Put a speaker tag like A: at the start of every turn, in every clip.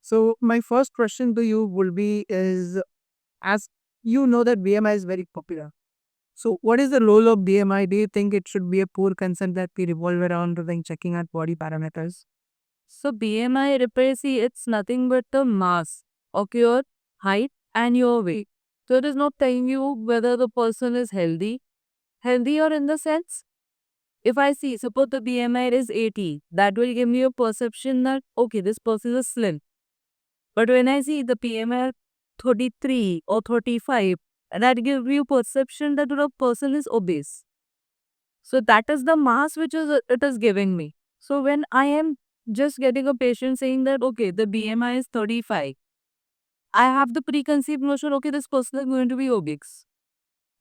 A: So my first question to you will be is, as you know that BMI is very popular. So what is the role of BMI? Do you think it should be a poor concern that we revolve around when checking our body parameters?
B: So BMI repair, see, it's nothing but the mass of your height and your weight. So it is not telling you whether the person is healthy or in the sense, if I see, suppose the BMI is 80, that will give me a perception that, okay, this person is slim. But when I see the BMI 33 or 35, that gives you perception that the person is obese. So that is the mass which is it is giving me. So when I am just getting a patient saying that, okay, the BMI is 35, I have the preconceived notion, okay, this person is going to be obese.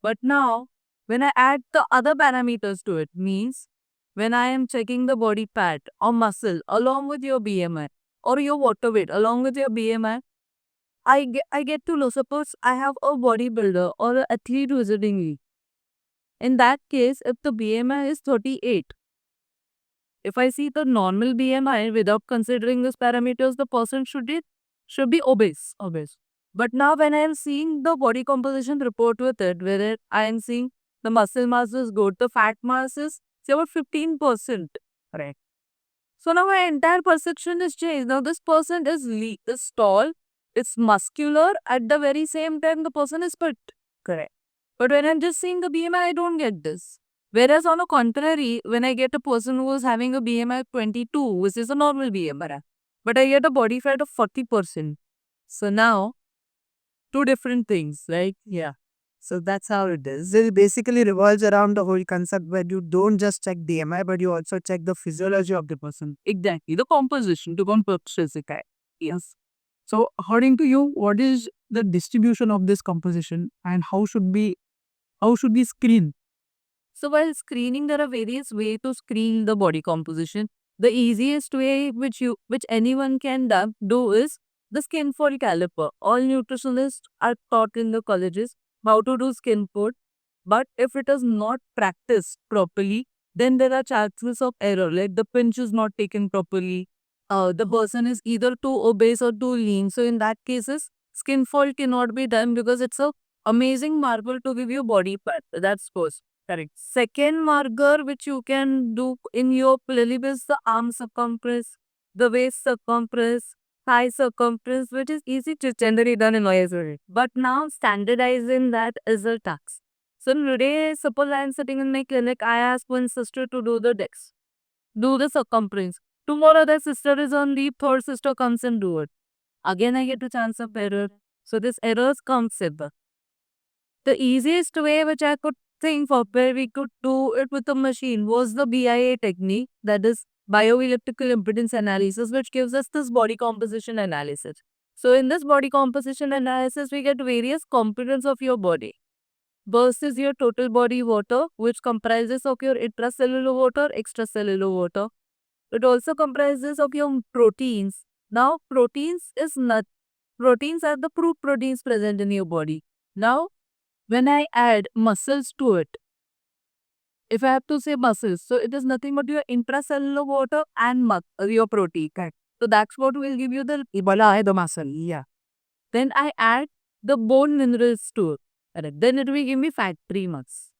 B: But now, when I add the other parameters to it, means when I am checking the body fat or muscle along with your BMI or your water weight along with your BMI, I get to know, suppose I have a bodybuilder or an athlete visiting me. In that case, if the BMI is 38, if I see the normal BMI without considering these parameters, the person should be obese. But now when I am seeing the body composition report with it, where I am seeing the muscle mass is good, the fat mass is say about 15%. Right. So now my entire perception is changed. Now this person is tall, it's muscular, at the very same time the person is fit. Correct. But when I'm just seeing the BMI, I don't get this. Whereas on the contrary, when I get a person who is having a BMI of 22, which is a normal BMI, but I get a body fat of 40%. So now, two different things, right? Yeah.
A: So that's how it is. It basically revolves around the whole concept where you don't just check BMI, but you also check the physiology of the person.
B: Exactly. The composition to compose it. Yes.
A: So according to you, what is the distribution of this composition and how should we screen?
B: So while screening, there are various ways to screen the body composition. The easiest way which anyone can do is the skin fold caliper. All nutritionists are taught in the colleges how to do skin fold. But if it is not practiced properly, then there are chances of error. Like the pinch is not taken properly. The person is either too obese or too lean. So in that cases, skin fold cannot be done because it's a amazing marble to give you body fat. That's first. Correct. Second marker which you can do in your prelim is the arm circumference, the waist circumference, thigh circumference, which is easy to generally done in OSRE. But now standardizing that is a task. So today, suppose I am sitting in my clinic, I ask one sister to do the dex, do the circumference. Tomorrow the sister is on leave, third sister comes and do it. Again I get a chance of error. So this errors comes with the easiest way which I could think of where we could do it with a machine was the BIA technique, that is bioelectrical impedance analysis, which gives us this body composition analysis. So in this body composition analysis, we get various components of your body. First is your total body water, which comprises of your intracellular water, extracellular water. It also comprises of your proteins. Now, proteins are the proof proteins present in your body. Now, when I add muscles to it, if I have to say muscles, so it is nothing but your intracellular water and your protein. Correct. So that's what will give you the Ebola, the muscle. Yeah. Then I add the bone minerals to it. Correct. Then it will give me fat-free mass.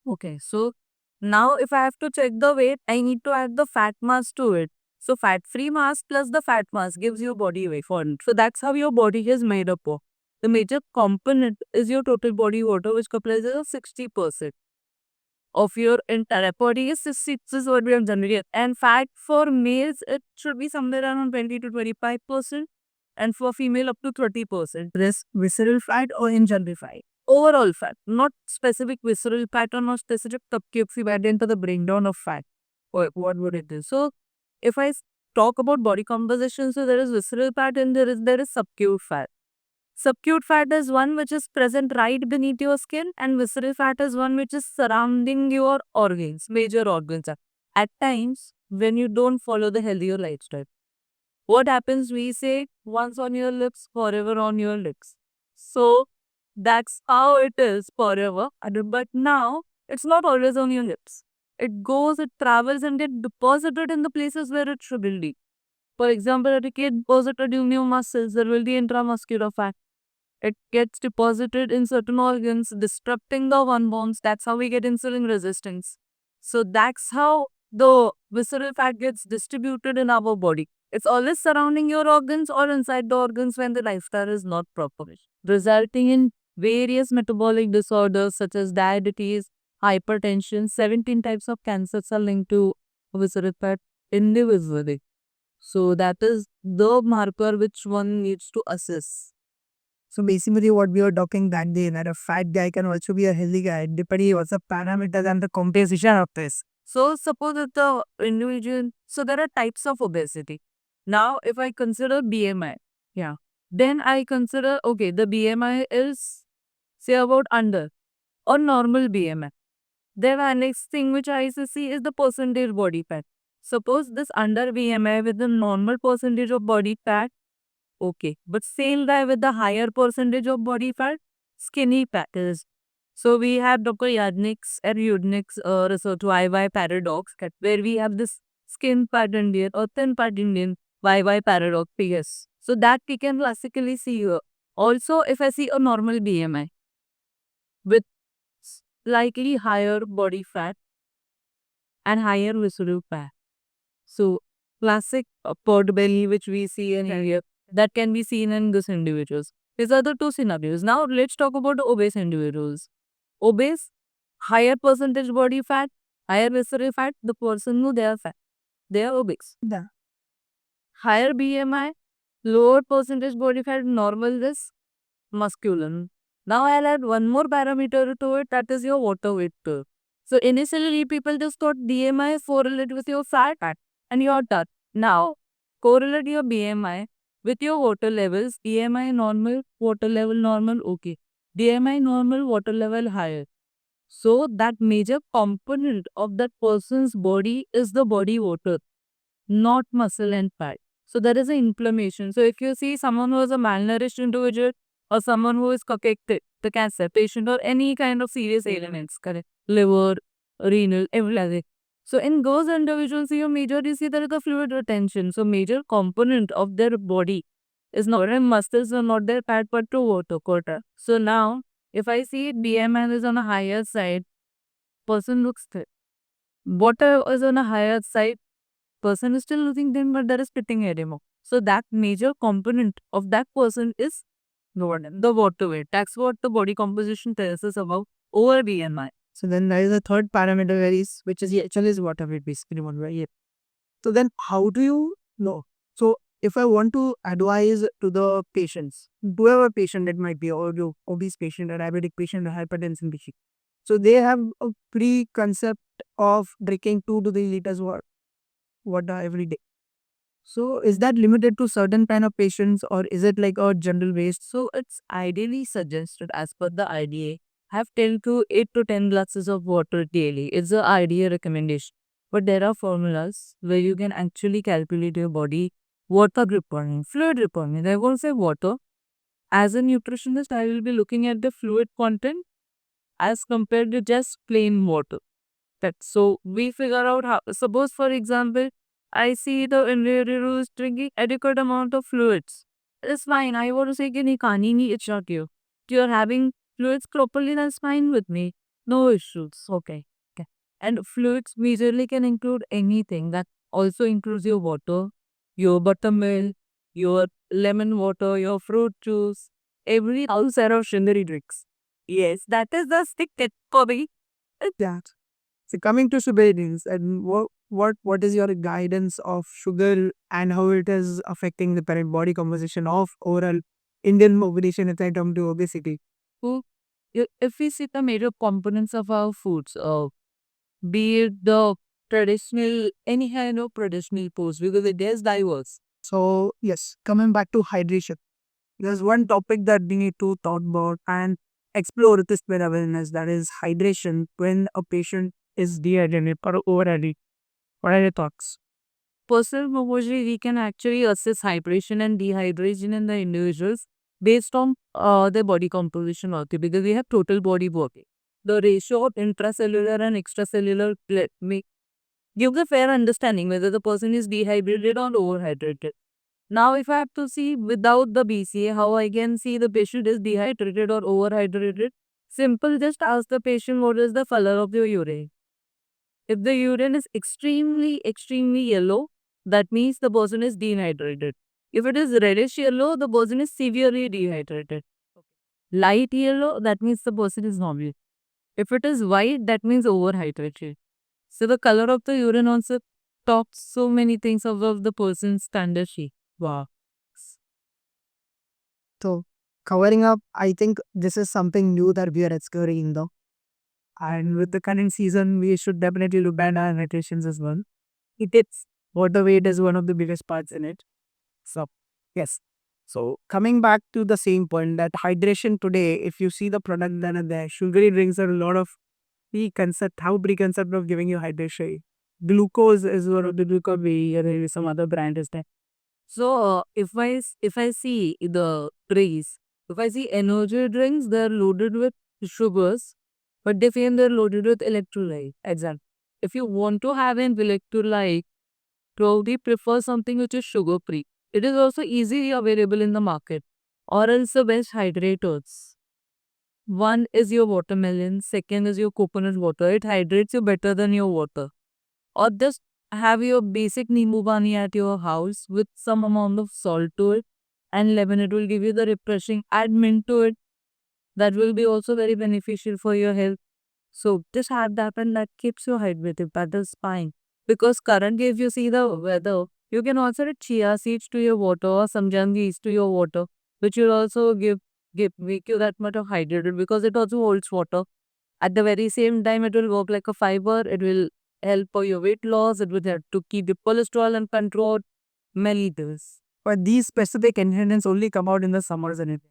B: Okay. So now if I have to check the weight, I need to add the fat mass to it. So fat-free mass plus the fat mass gives you body weight. So that's how your body is made up of. The major component is your total body water, which comprises of 60% of your entire body. Is 60 is what we have generated. And fat for males, it should be somewhere around 20 to 25%. And for female, up to 30%.
A: This visceral fat or in general fat?
B: Overall fat, not specific visceral fat or not specific tubcapes. We went into the breakdown of fat. What would it is? So, if I talk about body composition, so there is visceral fat and there is subcute fat. Subcute fat is one which is present right beneath your skin, and visceral fat is one which is surrounding your organs, major organs. At times, when you don't follow the healthier lifestyle, what happens? We say once on your lips, forever on your lips. So that's how it is forever. But now it's not always on your lips. It goes, it travels, and get deposited in the places where it should be. For example, at a kid deposited in your muscles, there will be intramuscular fat. It gets deposited in certain organs, disrupting the hormones. That's how we get insulin resistance. So that's how the visceral fat gets distributed in our body. It's always surrounding your organs or inside the organs when the lifestyle is not proper, resulting in various metabolic disorders such as diabetes, hypertension. 17 types of cancers are linked to visceral fat individually. So that is the marker which one needs to assess.
A: So basically what we were talking that day, that a fat guy can also be a healthy guy, depending on the parameters and the composition of this.
B: So suppose that the individual, so there are types of obesity. Now, if I consider BMI, yeah, then I consider, okay, the BMI is say about under or normal BMI. Then our next thing which I see is the percentage body fat. Suppose this under BMI with the normal percentage of body fat, okay, but same guy with the higher percentage of body fat, skinny fat is. So we have Dr. Yudnik's and Yudnik's research YY paradox, where we have this skin fat Indian or thin fat Indian YY paradox PS. So that we can classically see here. Also, if I see a normal BMI with slightly higher body fat and higher visceral fat. So classic pot belly which we see in here, that can be seen in these individuals. These are the two scenarios. Now let's talk about obese individuals. Obese, higher percentage body fat, higher visceral fat, the person who they are fat, they are obese.
A: Yeah.
B: Higher BMI, lower percentage body fat, normal this, masculine. Now I'll add one more parameter to it, that is your water weight curve. So initially people just thought BMI correlate with your fat and your done. Now correlate your BMI with your water levels. BMI normal, water level normal, okay. BMI normal, water level higher. So that major component of that person's body is the body water, not muscle and fat. So there is an inflammation. So if you see someone who is a malnourished individual or someone who is connected, the cancer patient or any kind of serious ailments, correct? Liver, renal, everything. So in those individuals, you majorly see there is a fluid retention. So major component of their body is not their muscles or not their fat, but to water quota. So now, if I see BMI is on a higher side, person looks thin. Water is on a higher side, person is still losing them, but there is spitting edema. So that major component of that person is the water weight. That's what the body composition tells us about over BMI.
A: So then there is a third parameter which is the HL is water weight basically one, right? Yeah. So then how do you know? So if I want to advise to the patients, whoever patient it might be, or the obese patient, a diabetic patient, a hypertension patient. So they have a pre-concept of drinking 2 to 3 liters water every day. So is that limited to certain kind of patients, or is it like a general waste?
B: So it's ideally suggested as per the IDA, have 10 to 8 to 10 glasses of water daily. It's the IDA recommendation. But there are formulas where you can actually calculate your body water requirement, fluid requirement. I won't say water. As a nutritionist, I will be looking at the fluid content as compared to just plain water. So we figure out how, suppose for example, I see the individual is drinking adequate amount of fluids. It's fine. I want to say कि नहीं खानी नहीं, it's not you. You're having fluids properly, that's fine with me. No issues. Okay. And fluids majorly can include anything. That also includes your water, your buttermilk, your lemon water, your fruit juice, every outside of sugary drinks. Yes, that is the stick tip for me.
A: That. So coming to sugar drinks, and what is your guidance of sugar and how it is affecting the parent body composition of overall Indian population in terms of obesity?
B: So, if we see the major components of our foods, be it the traditional, any kind of traditional pose because it is diverse.
A: So yes, coming back to hydration, there's one topic that we need to talk about and explore with this better awareness, that is hydration when a patient is dehydrated or overhydrated. What are your thoughts?
B: Personal morphology, we can actually assess hydration and dehydration in the individuals based on their body composition also because we have total body working. The ratio of intracellular and extracellular gives a fair understanding whether the person is dehydrated or overhydrated. Now, if I have to see without the BCA, how I can see the patient is dehydrated or overhydrated? Simple, just ask the patient what is the color of your urine. If the urine is extremely yellow, that means the person is dehydrated. If it is reddish yellow, the person is severely dehydrated. Light yellow, that means the person is normal. If it is white, that means overhydrated. So the color of the urine also talks so many things about the person's standard shape. Wow.
A: So covering up, I think this is something new that we are exploring though. And with the current season, we should definitely look at our nutrition as well. It is water weight is one of the biggest parts in it. So yes. So coming back to the same point that hydration today, if you see the product that are there, sugary drinks are a lot of preconcept of giving you hydration. Glucose is one of the glucose, there is some other brand is there.
B: So if I see the trays, if I see energy drinks, they're loaded with sugars, but they feel they're loaded with electrolyte. Example. If you want to have an electrolyte, probably prefer something which is sugar free. It is also easily available in the market. Or else the best hydrators. One is your watermelon, second is your coconut water. It hydrates you better than your water. Or just have your basic Nimbu Pani at your house with some amount of salt to it and lemon. It will give you the refreshing. Add mint to it. That will be also very beneficial for your health. So just have that and that keeps you hydrated. That is fine. Because currently if you see the weather, you can also add chia seeds to your water or some seeds to your water, which will also make you that much of hydrated because it also holds water. At the very same time, it will work like a fiber. It will help for your weight loss. It will help to keep the cholesterol and control many things.
A: But these specific ingredients only come out in the summers and it.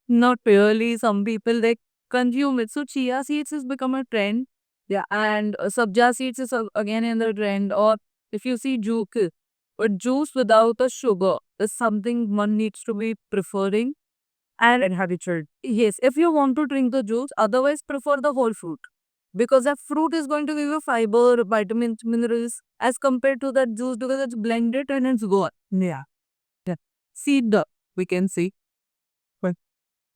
B: Not really. Some people they consume it. So chia seeds has become a trend. Yeah, and sabja seeds is again in the trend. Or if you see juke, but juice without a sugar is something one needs to be preferring. And
A: Habitual.
B: yes, if you want to drink the juice, otherwise prefer the whole fruit. Because that fruit is going to give you fiber, vitamins, minerals as compared to that juice because it's blended and it's gone.
A: Yeah.
B: Seed, we can see.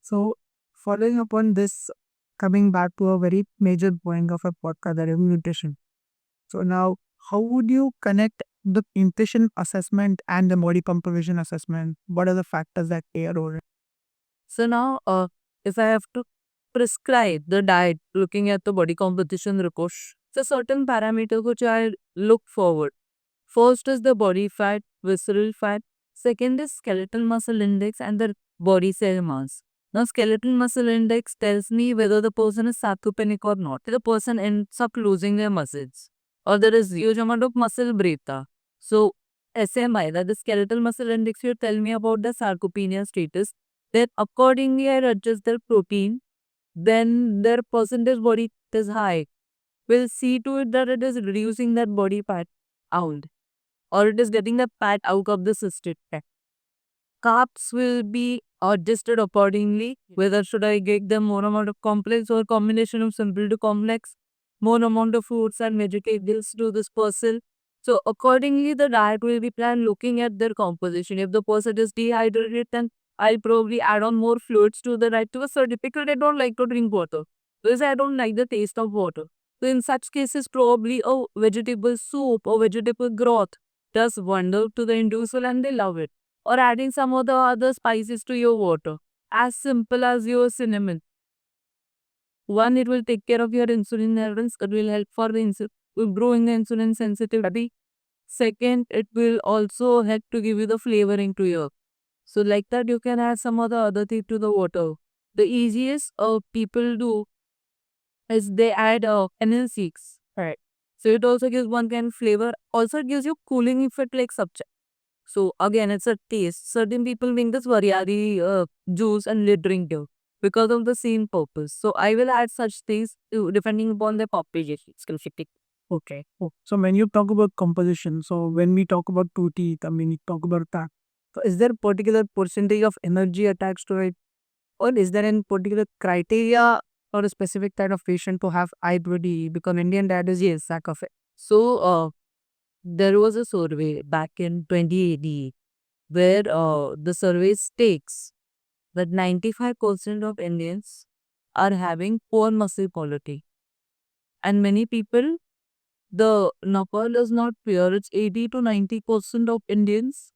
A: So following upon this, coming back to a very major point of a podcast, that is nutrition. So now, how would you connect the nutrition assessment and the body composition assessment? What are the factors that play a role?
B: So now, if I have to prescribe the diet looking at the body composition report, so certain parameters which I look forward. First is the body fat, visceral fat. Second is skeletal muscle index and the body cell mass. Now, skeletal muscle index tells me whether the person is sarcopenic or not. The person ends up losing their muscles, or there is huge amount of muscle breakdown. So, SMI, that the skeletal muscle index, will tell me about the sarcopenia status. Then, accordingly, I adjust their protein. Then, their percentage body fat is high. We'll see to it that it is reducing that body fat out, or it is getting the fat out of the system. Carbs will be adjusted accordingly. Whether should I get them more amount of complex or combination of simple to complex, more amount of fruits and vegetables to this person. So accordingly, the diet will be planned looking at their composition. If the person is dehydrated, then I'll probably add on more fluids to the diet. To a certain people, they don't like to drink water because I don't like the taste of water. So in such cases, probably a vegetable soup or vegetable broth does wonder to the individual and they love it. Or adding some of the other spices to your water. As simple as your cinnamon. One, it will take care of your insulin levels. It will help for the growing the insulin sensitivity. Second, it will also help to give you the flavoring to your. So like that, you can add some of the other thing to the water. The easiest people do is they add NL6. Right. So it also gives one kind of flavor. Also, it gives you cooling effect like subcha. So again, it's a taste. Certain people make this variety juice and they drink it because of the same purpose. So I will add such things depending upon the population.
A: Okay. Oh, so when you talk about composition, so when we talk about two teeth, I mean, you talk about that. So is there a particular percentage of energy attached to it? Or is there any particular criteria or a specific kind of patient to have IBD? Because Indian diet is yes, lack of it.
B: So there was a survey back in 2018 where the survey states that 95% of Indians are having poor muscle quality. And many people, the number is not clear. It's 80 to 90% of Indians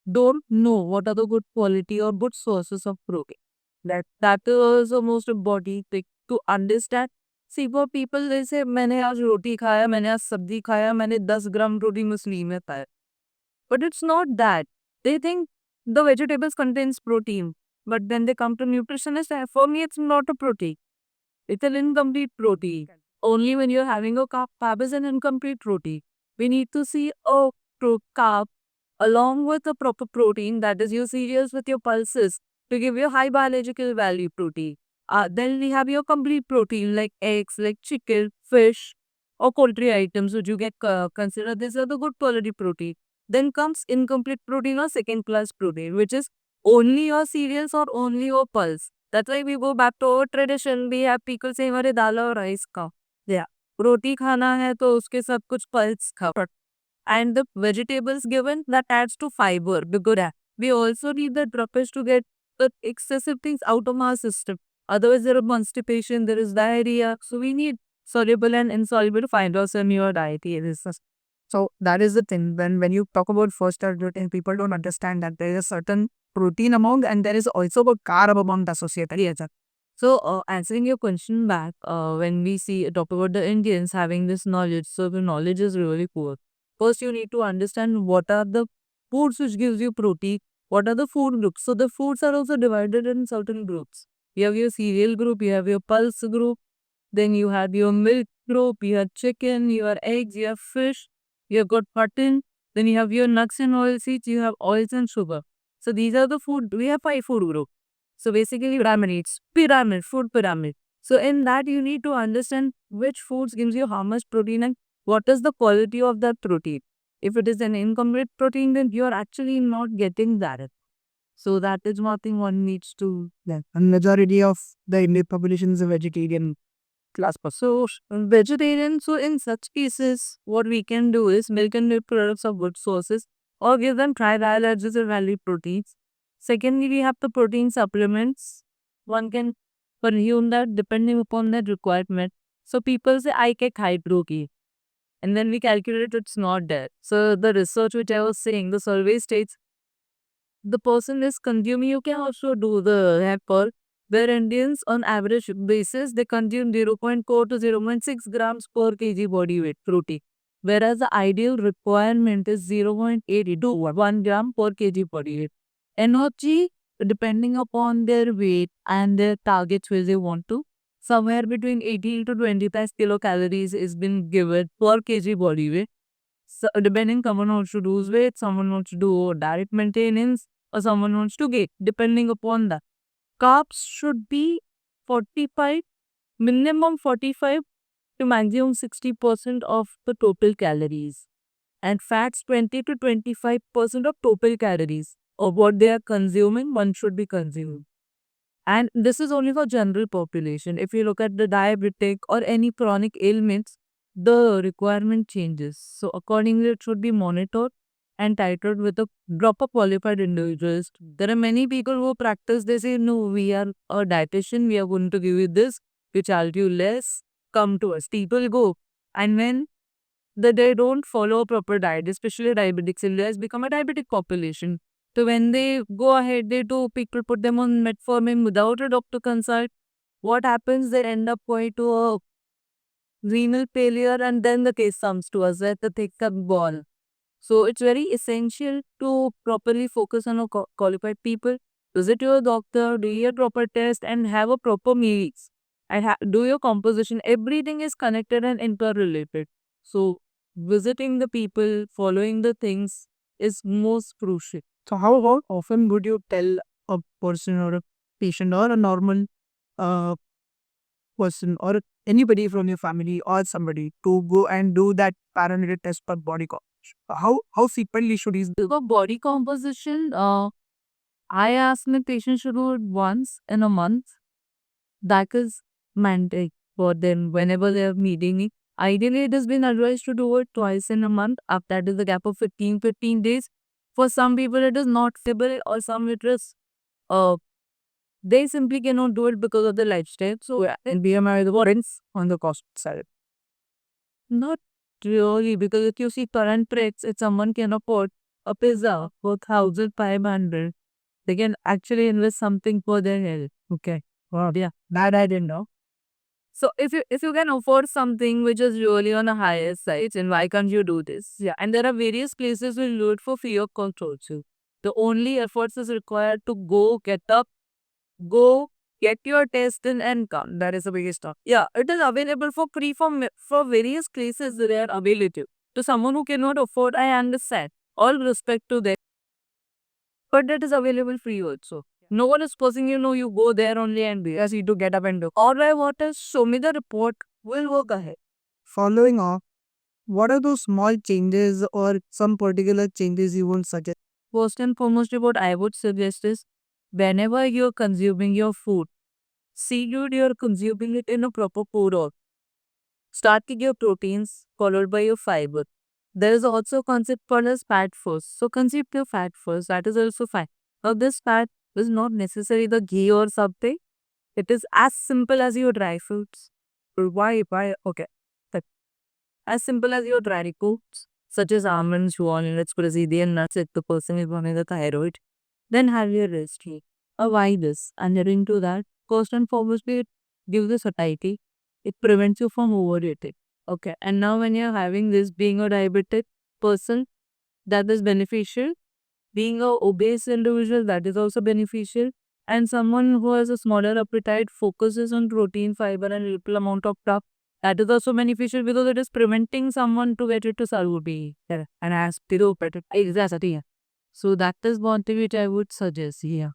B: don't know what are the good quality or good sources of protein. That is the most important thing to understand. See, for people they say मैंने आज रोटी खाया, मैंने आज सब्जी खाया, मैंने 10 gram protein मछली में पाया. But it's not that. They think the vegetables contains protein. But then they come to nutritionist and for me it's not a protein. It's an incomplete protein. Only when you're having a carb is an incomplete protein. We need to see a carb along with a proper protein, that is your cereals with your pulses to give you high biological value protein. Then we have your complete protein like eggs, like chicken, fish, or poultry items which you get considered these are the good quality protein. Then comes incomplete protein or second class protein, which is only your cereals or only your pulse. That's why we go back to our tradition. We have people saying अरे दाल और rice खाओ. Yeah. रोटी खाना है तो उसके साथ कुछ pulse खाओ. And the vegetables given that adds to fiber. Because we also need the droppage to get the excessive things out of our system. Otherwise, there is constipation, there is diarrhea. So we need soluble and insoluble fibers in your diet.
A: So that is the thing. When you talk about first order gluten, people don't understand that there is a certain protein amount and there is also a carb amount associated. Yes, sir.
B: So, answering your question back, when we see talk about the Indians having this knowledge, so the knowledge is really poor. First, you need to understand what are the foods which gives you protein, what are the food groups. So, the foods are also divided in certain groups. You have your cereal group, you have your pulse group, then you have your milk group, you have chicken, you have eggs, you have fish, you have got mutton, then you have your nuts and oil seeds, you have oils and sugar. So, these are the food, we have 5 food groups. So basically pyramids, food pyramid. So in that you need to understand which foods gives you how much protein and what is the quality of that protein. If it is an incomplete protein, then you are actually not getting that. So that is one thing one needs to
A: Yeah. And majority of the Indian population is a vegetarian class person.
B: So vegetarian, so in such cases, what we can do is milk and milk products of good sources or give them tri-dialysis or value proteins. Secondly, we have the protein supplements. One can consume that depending upon their requirement. So people say, I can high protein. And then we calculate it's not there. So the research which I was saying, the survey states the person is consuming, you can also do the hacker where Indians on average basis they consume 0.4 to 0.6 grams per kg body weight protein, whereas the ideal requirement is 0.8 to 1 gram per kg body weight. Energy depending upon their weight and their targets where they want to, somewhere between 18 to 25 kilocalories is been given per kg body weight. So depending, someone wants to lose weight, someone wants to do diet maintenance, or someone wants to gain, depending upon that. Carbs should be 45, minimum 45 to maximum 60% of the total calories. And fats 20 to 25% of total calories of what they are consuming, one should be consumed. And this is only for general population. If you look at the diabetic or any chronic ailments, the requirement changes. So accordingly, it should be monitored and titled with a proper qualified individuals. There are many people who practice, they say, no, we are a dietitian, we are going to give you this, we charge you less, come to us. People go. And when they don't follow a proper diet, especially diabetics, India has become a diabetic population. So when they go ahead, they do, people put them on metformin without a doctor consult. What happens? They end up going to a renal failure and then the case comes to us at the thick up ball. So it's very essential to properly focus on a qualified people. Visit your doctor, do your proper test and have a proper meals. And do your composition. Everything is connected and interrelated. So visiting the people, following the things is most crucial.
A: So how often would you tell a person or a patient or a normal uh, person or anybody from your family or somebody to go and do that parameter test per body composition? How frequently should he?
B: For body composition, I ask my patient to do it once in a month. That is mandatory for them whenever they are meeting me. Ideally, it has been advised to do it twice in a month. After that is the gap of 15 days. For some people, it is not feasible, or some it is uh, they simply cannot do it because of the lifestyle. So, yeah,
A: And BMI the warrants on the cost side.
B: not really, because if you see current rates, if someone can afford a pizza for 1,500, they can actually invest something for their health.
A: Okay.
B: Wow. Yeah.
A: That I didn't know.
B: So if you can afford something which is really on a higher side, then why can't you do this? Yeah. And there are various places will do it for free of control too. The only efforts is required to go get your test in and come. That is the biggest stuff. Yeah, it is available for free for various places that are available. To someone who cannot afford, I understand. All respect to them. But that is available free also. No one is forcing you, no, you go there only and do.
A: Yes, you to get up and do.
B: All I want is show me the report. We'll work ahead.
A: Following up, what are those small changes or some particular changes you would suggest?
B: First and foremost, what I would suggest is whenever you're consuming your food, see that you're consuming it in a proper food order. Start with your proteins, followed by your fiber. There is also a concept called as fat first. So consume your fat first. That is also fine. Now this fat is not necessarily the ghee or something. It is as simple as your dry fruits.
A: Why? Okay.
B: That- As simple as your dry fruits, such as almonds, walnuts, Brazilian nuts, if the person is having the thyroid. Then have your rest day. Why this? And adding to that, first and foremost, it gives you satiety. It prevents you from overeating. Okay. And now when you're having this, being a diabetic person, that is beneficial. Being a obese individual, that is also beneficial. And someone who has a smaller appetite focuses on protein, fiber, and little amount of stuff. That is also beneficial because it is preventing someone to get into salute. Yeah. And as to better. Exactly. So that is one thing which I would suggest. Yeah.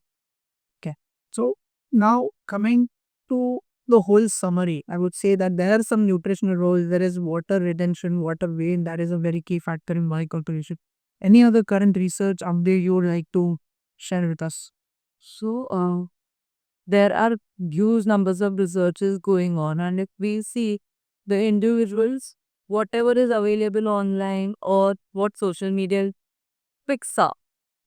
A: Okay. So now coming to the whole summary, I would say that there are some nutritional roles. There is water retention, water weight. That is a very key factor in body composition. Any other current research update you would like to share with us?
B: So there are huge numbers of researches going on, and if we see the individuals, whatever is available online or what social media picks up,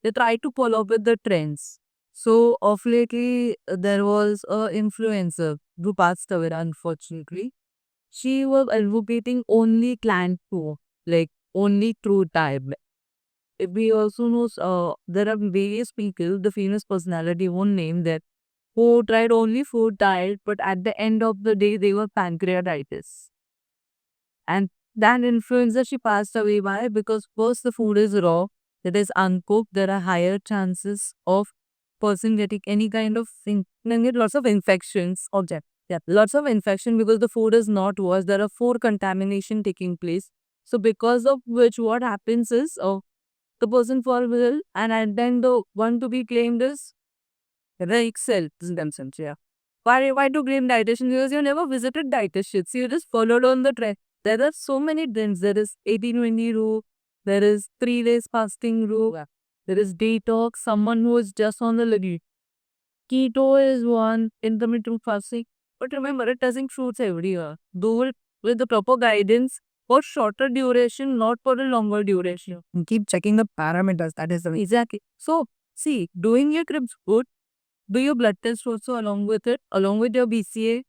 B: they try to follow up with the trends. So of lately, there was a influencer who passed away, unfortunately. She was advocating only clan food, like only true type. We also know there are various people, the famous personality, won't name that, who tried only food diet, but at the end of the day, they were pancreatitis. And that influencer, she passed away. Why? Because first, the food is raw, it is uncooked, there are higher chances of person getting any kind of thing, then get lots of infections of that. Yeah, lots of infection because the food is not washed. There are food contamination taking place. So because of which, what happens is, the person falls ill, and then the one to be claimed is the excel themselves. Yeah. Why to blame dietitians? Because you never visited dietitians. You just followed on the trend. There are so many trends. There is 18-20 rule. There is 3 days fasting rule. Yeah. There is detox. Someone who is just on the limit. Keto is one. Intermittent fasting. But remember, it doesn't fruits every year. Do it with the proper guidance for shorter duration, not for a longer duration.
A: And keep checking the parameters. That is the
B: Exactly. So, see, doing your cribs good, do your blood test also along with it, along with your BCA.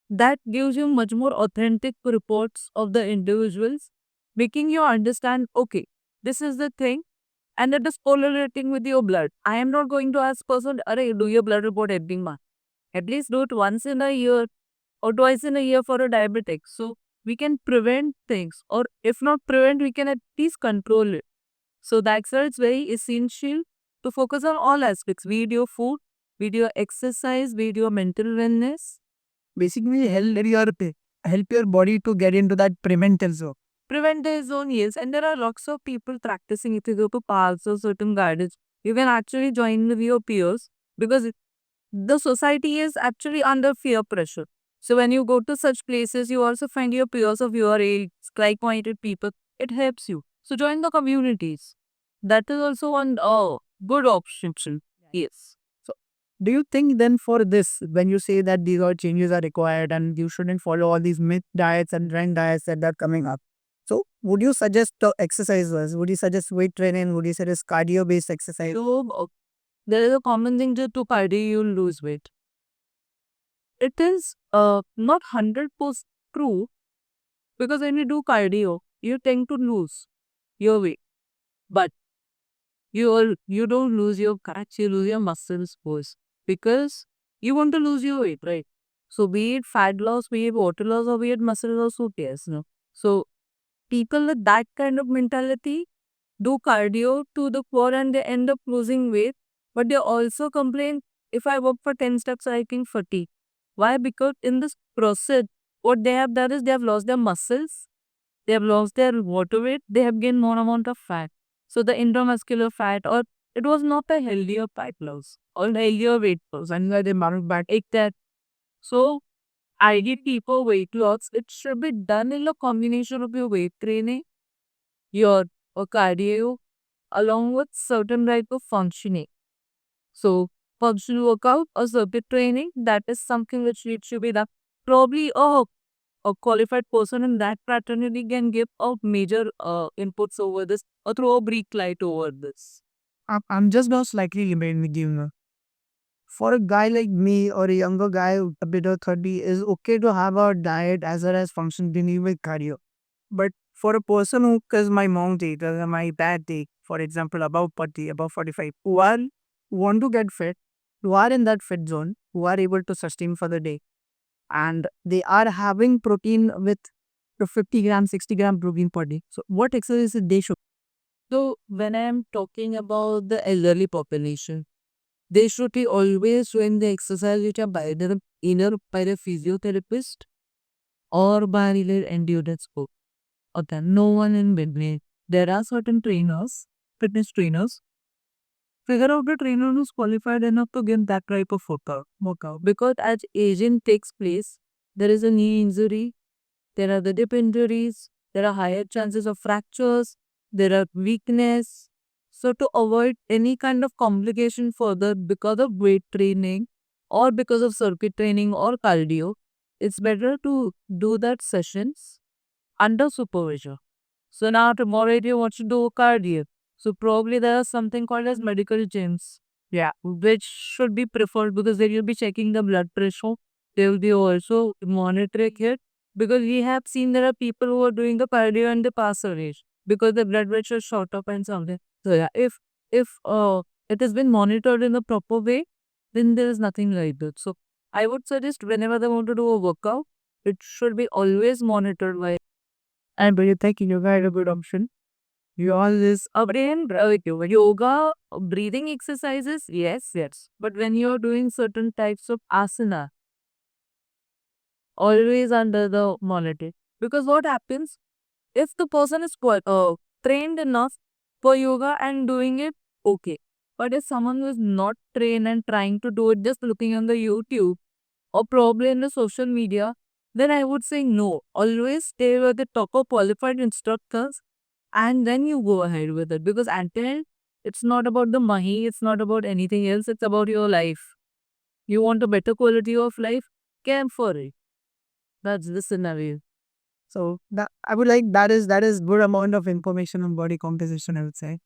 B: That gives you much more authentic reports of the individuals, making you understand, okay, this is the thing, and it is correlating with your blood. I am not going to ask person, Arey, do your blood report every month. At least do it once in a year or twice in a year for a diabetic. So we can prevent things, or if not prevent, we can at least control it. So that's why it's very essential to focus on all aspects, video food, video exercise, video mental wellness.
A: basically help your body to get into that preventive zone.
B: prevent their zone, yes. And there are lots of people practicing. If you go to parks or certain gardens, you can actually join with your peers because the society is actually under fear pressure. So when you go to such places, you also find your peers of your age, like-minded people. It helps you. So join the communities. That is also one good option. Yes.
A: So, do you think then for this, when you say that these all changes are required and you shouldn't follow all these myth diets and trend diets that are coming up? So, would you suggest exercises? Would you suggest weight training? Would you suggest cardio based exercise?
B: So there is a common thing to cardio, you'll lose weight. It is not 100% true because when you do cardio, you tend to lose your weight. But you don't lose your fats, you lose your muscles first because you want to lose your weight, right? So be it fat loss, be it water loss, or be it muscle loss, who cares? No. So people with that kind of mentality do cardio to the core and they end up losing weight. But they also complain if I walk for 10 steps, I can fatigue. Why? Because in this process, what they have done is they have lost their muscles, they have lost their water weight, they have gained more amount of fat. So the intramuscular fat, or it was not a healthier fat loss or healthier weight loss, and where they marked back like that. So I give people weight loss. It should be done in a combination of your weight training, your cardio, along with certain type of functioning. So functional workout or circuit training, that is something which needs to be done. Probably a qualified person in that fraternity can give a major inputs over this or throw a brief light over this.
A: I'm just now slightly giving for a guy like me or a younger guy a bit of 30 is okay to have a diet as well as functioning with cardio. But for a person who, because my mom did, my dad did, for example, above 40, above 45, who are want to get fit, who are in that fit zone, who are able to sustain for the day, and they are having protein with the 50 gram, 60 gram protein per day. So, what exercises they should?
B: So when I am talking about the elderly population, they should be always doing the exercise which are by the either by the physiotherapist or by the endurance coach. Okay, no one in between. There are certain trainers, fitness trainers. Figure out the trainer who's qualified enough to give that type of workout. Because as aging takes place, there is a knee injury, there are the dip injuries, there are higher chances of fractures, there are weakness. So to avoid any kind of complication further because of weight training or because of circuit training or cardio, it's better to do that sessions under supervision. So now tomorrow if you want to do cardio, so probably there is something called as medical gyms. Yeah, which should be preferred because they will be checking the blood pressure. They will be also monitoring it because we have seen there are people who are doing the cardio and they pass away because the blood pressure shot up and something. So yeah, if it has been monitored in a proper way, then there is nothing like that. So I would suggest whenever they want to do a workout, it should be always monitored by.
A: And do you think yoga is a good option? You all this
B: Brain yoga, breathing exercises, yes. But when you're doing certain types of asana, always under the monitor. Because what happens if the person is trained enough for yoga and doing it, okay. But if someone who is not trained and trying to do it just looking on the YouTube or probably in the social media, then I would say no. Always stay with the top of qualified instructors and then you go ahead with it because until it's not about the money, it's not about anything else, it's about your life. You want a better quality of life, camp for it. That's the scenario.
A: so that I would like that is good amount of information on body composition, I would say.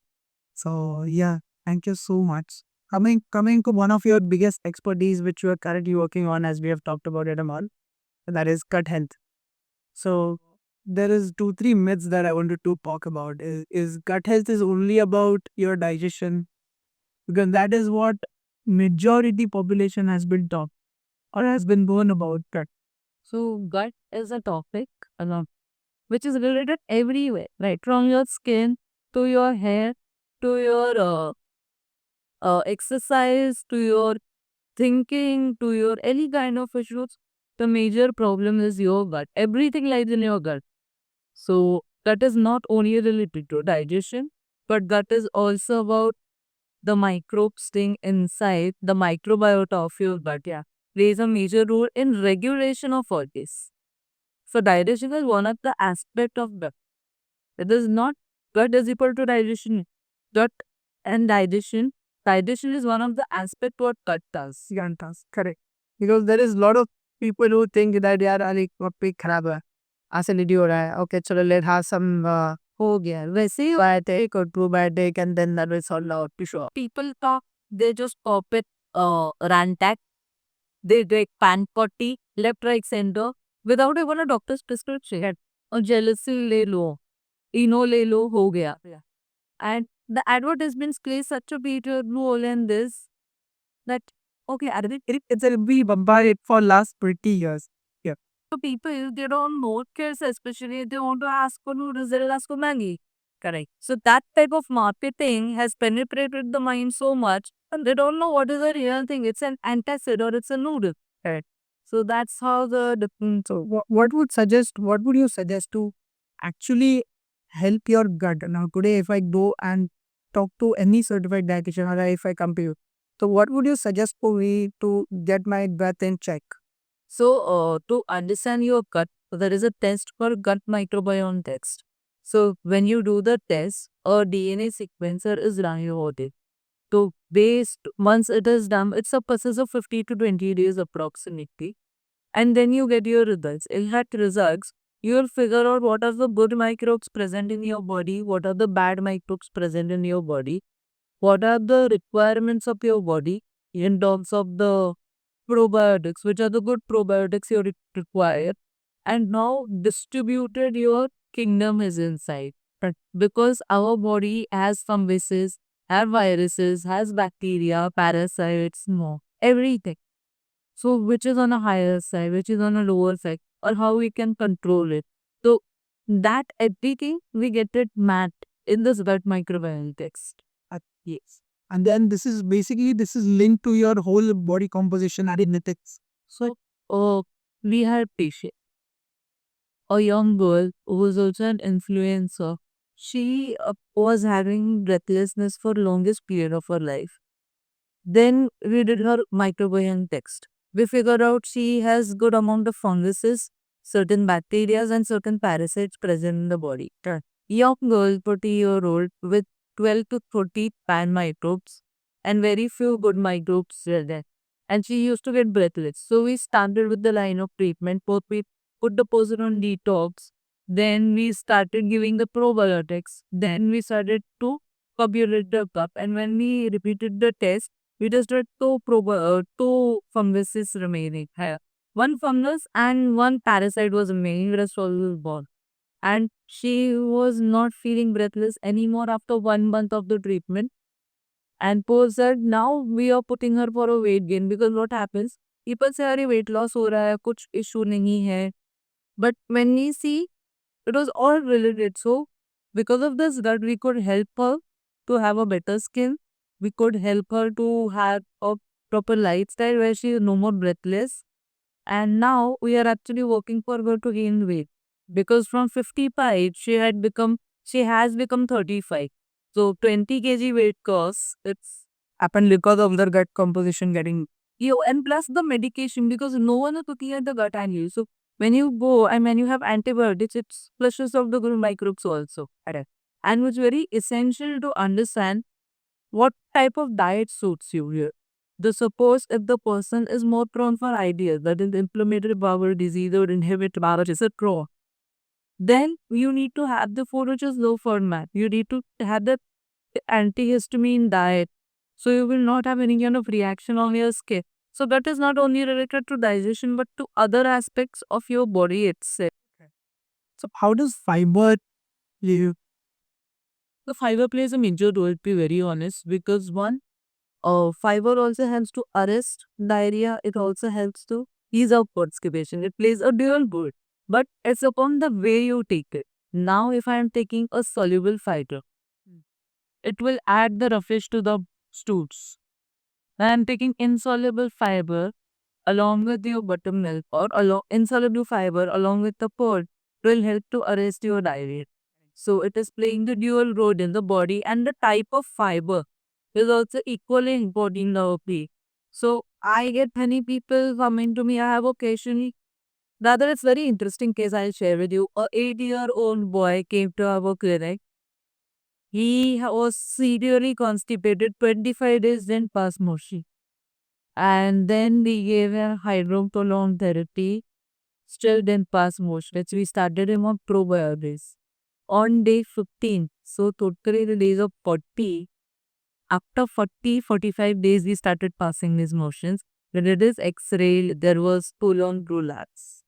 A: So yeah, thank you so much. Coming to one of your biggest expertise which you are currently working on as we have talked about it a month, that is gut health. So there is 2 3 myths that I wanted to talk about. Is gut health is only about your digestion? Because that is what majority population has been taught or has been born about gut.
B: So gut is a topic which is related everywhere, right? From your skin to your hair to your exercise to your thinking to your any kind of issues. The major problem is your gut. Everything lies in your gut. So That is not only related to digestion, but that is also about the microbes staying inside the microbiota of your gut. Yeah, plays a major role in regulation of all this. So digestion is one of the aspect of gut. It is not gut is equal to digestion. Gut and digestion. Digestion is one of the aspect what gut does.
A: Yantas, correct. Because there is a lot of people who think that यार अरे वक्त पे खराब है, acidity हो रहा है, okay चलो let have some
B: हो गया वैसे ही
A: probiotic or probiotic and then that will solve out to show.
B: people talk, they just pop it Rantac, they take pan potty, left, right, center, without even a doctor's prescription. और jealousy ले लो, इनो ले लो, हो गया. And the advertisements play such a major role in this that okay,
A: It's a be bombarded for last 20 years. Yeah.
B: so people they don't know cares, especially if they want to ask for noodles, they'll ask for Maggi. Correct. So that type of marketing has penetrated the mind so much, and they don't know what is the real thing. It's an antacid or it's a noodle.
A: Correct.
B: So that's how the different.
A: So what would you suggest to actually help your gut? Now today if I go and talk to any certified dietitian or if I come to you, so what would you suggest for me to get my gut in check?
B: So to understand your gut, there is a test called gut microbiome test. So when you do the test, a DNA sequencer is run over it. So based once it is done, it's a process of 50 to 20 days approximately. And then you get your results. In that results, you'll figure out what are the good microbes present in your body, what are the bad microbes present in your body, what are the requirements of your body in terms of the probiotics, which are the good probiotics you require, and now distributed your kingdom is inside. But because our body has funguses, has viruses, has bacteria, parasites, more everything. So which is on a higher side, which is on a lower side, or how we can control it. So that everything we get it mapped in this gut microbiome text. Yes.
A: And then this is linked to your whole body composition and genetics.
B: So we had patient, a young girl who was also an influencer. She was having breathlessness for longest period of her life. Then we did her microbiome text. We figured out she has good amount of funguses, certain bacteria and certain parasites present in the body. Young girl, 40-year-old with 12 to 30 pan microbes and very few good microbes were there. And she used to get breathless. So we started with the line of treatment. Both we put the person on detox. Then we started giving the probiotics. Then we started to copulate the cup. And when we repeated the test, we just had two funguses remaining. One fungus and one parasite was remaining. The rest all was born. And she was not feeling breathless anymore after 1 month of the treatment. And poor said, now we are putting her for a weight gain because what happens? People say, अरे weight loss हो रहा है, कुछ issue नहीं है. But when we see, it was all related. So because of this, that we could help her to have a better skin. We could help her to have a proper lifestyle where she is no more breathless. And now we are actually working for her to gain weight. Because from 55, she has become 35. So 20 kg weight loss, it's
A: Happened because of their gut composition getting.
B: and plus the medication because no one is looking at the gut angle. So when you go and when you have antibiotics, it flushes out the good microbes also. Correct. And it's very essential to understand what type of diet suits you here. The suppose if the person is more prone for ideas, that is inflammatory bowel disease or inhibit bowel etc., then you need to have the food which is low FODMAP. You need to have the antihistamine diet. So you will not have any kind of reaction on your skin. So that is not only related to digestion but to other aspects of your body itself.
A: So how does fiber live?
B: The fiber plays a major role, to be very honest, because one, fiber also helps to arrest diarrhea. It also helps to ease out constipation. It plays a dual role, but it's upon the way you take it. Now, if I am taking a soluble fiber, it will add the roughish to the stools. When I'm taking insoluble fiber along with your buttermilk or insoluble fiber along with the pod, it will help to arrest your diarrhea. So it is playing the dual role in the body, and the type of fiber is also equally important in our play. So I get many people coming to me. I have occasionally, rather it's very interesting case I'll share with you. A 8-year-old boy came to our clinic. He was severely constipated, 25 days didn't pass motion. And then we gave him hydrocolone therapy, still didn't pass motion. So we started him on probiotics. On day 15, so totally the days of 40, after 45 days, we started passing his motions. When it is X-ray, there was full-on prolapse.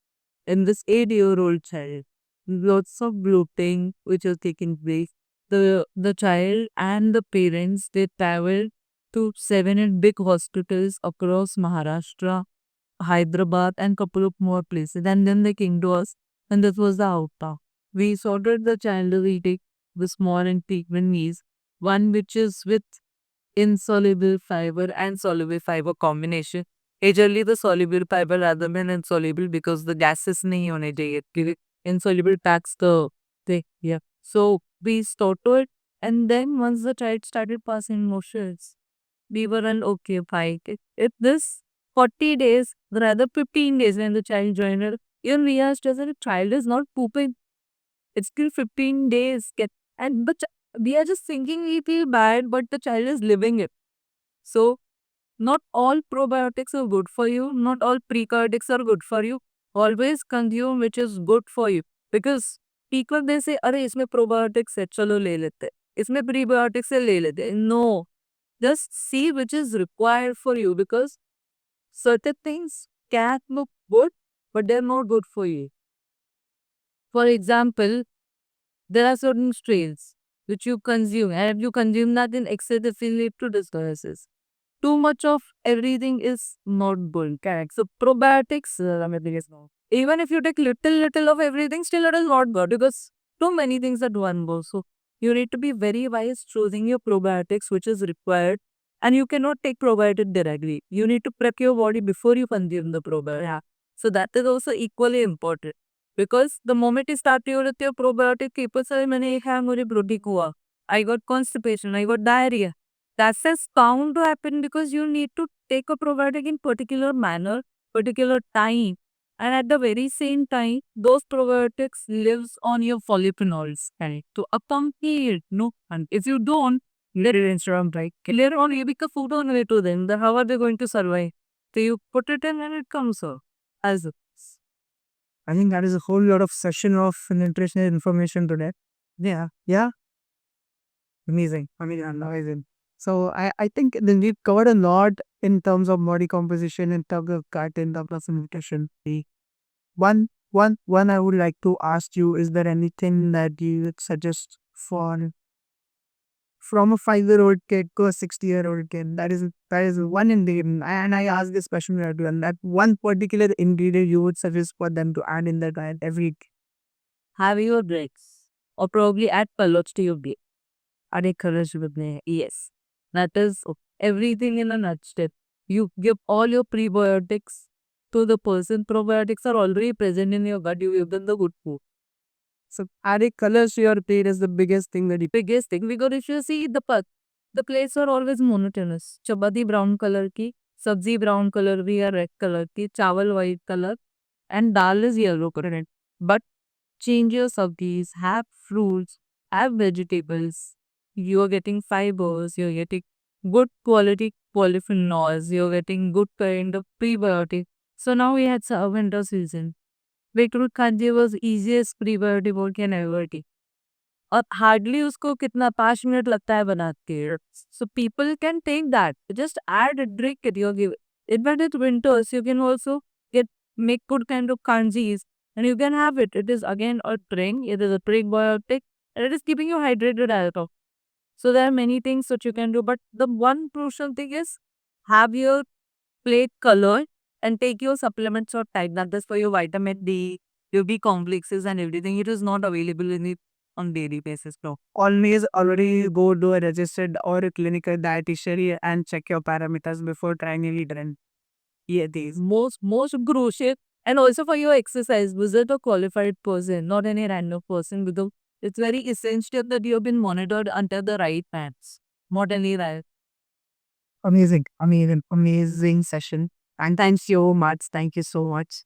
B: In this 8-year-old child, lots of bloating which was taking place. The child and the parents, they traveled to 7 big hospitals across Maharashtra, Hyderabad, and couple of more places. And then they came to us, and this was the outcome. We sorted the child, we take the small and treatment knees, one which is with insoluble fiber and soluble fiber combination. Majorly the soluble fiber rather than insoluble because the gases nahi hone chahiye. क्योंकि insoluble packs the thing. Yeah. So we started, and then once the child started passing motions, we were on okay, fine. If this 40 days, rather 15 days when the child joined her, even we asked as a child is not pooping. It's still 15 days. And we are just thinking we feel bad, but the child is living it. So, not all probiotics are good for you. Not all prebiotics are good for you. Always consume which is good for you. Because people they say, अरे इसमें probiotics है, चलो ले लेते हैं. इसमें prebiotics है, ले लेते हैं. No. Just see which is required for you because certain things can look good, but they're not good for you. For example, there are certain strains which you consume, and if you consume that in excess, it will lead to disturbances. Too much of everything is not good. Correct. So probiotics, everything is not. Even if you take little of everything, still it is not good because too many things at one go. So you need to be very wise choosing your probiotics which is required, and you cannot take probiotic directly. You need to prep your body before you consume the probiotic. Yeah. So that is also equally important. Because the moment you start with your probiotic, people say, मैंने ये खाया मुझे bloating हुआ. I got constipation, I got diarrhea. That's just bound to happen because you need to take a probiotic in particular manner, particular time. And at the very same time, those probiotics lives on your polyphenols. Right? To accompany it, no. And if you don't, later on, right? Later on, you become food on way to them. Then how are they going to survive? So you put it in and it comes out as a
A: I think that is a whole lot of session of nutritional information today. Yeah. Yeah. Amazing. Amazing. So I think then we've covered a lot in terms of body composition, in terms of gut, in terms of nutrition. The one I would like to ask you, is there anything that you would suggest for from a 5-year-old kid to a 60-year-old kid? That is one ingredient. And I ask this question to everyone, that one particular ingredient you would suggest for them to add in their diet every day.
B: have your breaks or probably add pellets to your day. Add a courage with me. Yes. That is everything in a nutshell. You give all your prebiotics to the person. Probiotics are already present in your gut. You give them the good food.
A: So adding colors to your plate is the biggest thing that you
B: Biggest thing because if you see the plates are always monotonous. Chapati brown color ki, sabzi brown color ki or red color ki, chawal white color, and dal is yellow color. But change your sabzis, have fruits, have vegetables. You are getting fibers, you're getting good quality polyphenols, you're getting good kind of prebiotic. So now we had winter season. Beetroot khanji was easiest prebiotic you can ever take. और hardly उसको कितना 5 minute लगता है बनाते हैं. So people can take that. Just add a drink it. You give it. But it's winters. You can also make good kind of kanjis and you can have it. It is again a drink. It is a prebiotic and it is keeping you hydrated also. So there are many things that you can do. But the one crucial thing is have your plate colored and take your supplements or type. That is for your vitamin D, your B complexes and everything. It is not available in it on daily basis. No.
A: always already go to a registered or a clinical dietitian and check your parameters before trying any trend. Yeah, these.
B: Most crucial and also for your exercise visit a qualified person, not any random person, because It's very essential that you have been monitored under the right pants. Not any right.
A: Amazing, amazing, amazing session. And thanks so much. Thank you so much.